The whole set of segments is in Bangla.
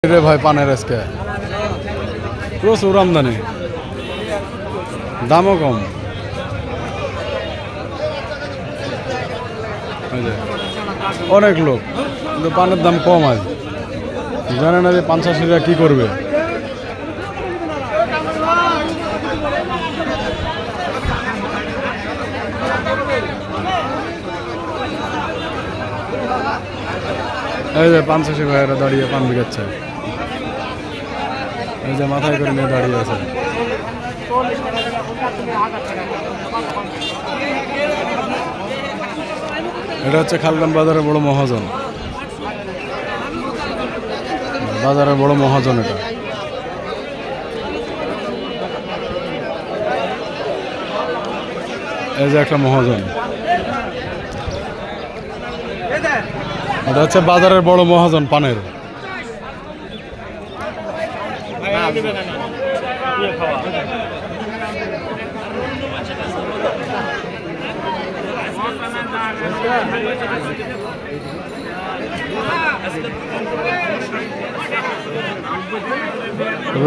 রে ভাই পানের আজকে প্রচুর আমদানি, দামও কম। অনেক লোক, কিন্তু পানের দাম কম আজ। জানে না যে পান চাষিরা কি করবে। এই যে পান চাষি ভাইয়েরা দাঁড়িয়ে পান বিকাচ্ছে, এই যে মাথায় করে নিয়ে দাঁড়িয়ে আছে। এটা হচ্ছে খালগান বাজারের বড় মহাজন, বাজারের বড় মহাজন এটা। এই যে একটা মহাজন, এটা হচ্ছে বাজারের বড় মহাজন পানের।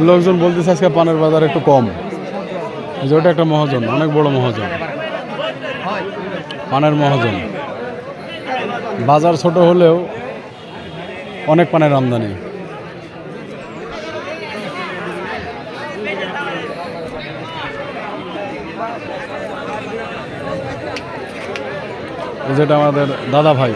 লোকজন বলতেছে আজকে পানের বাজার একটু কম। এই যে ওটা একটা মহাজন, অনেক বড় মহাজন, পানের মহাজন। বাজার ছোট হলেও অনেক পানের আমদানি। যেটা আমাদের দাদা ভাই।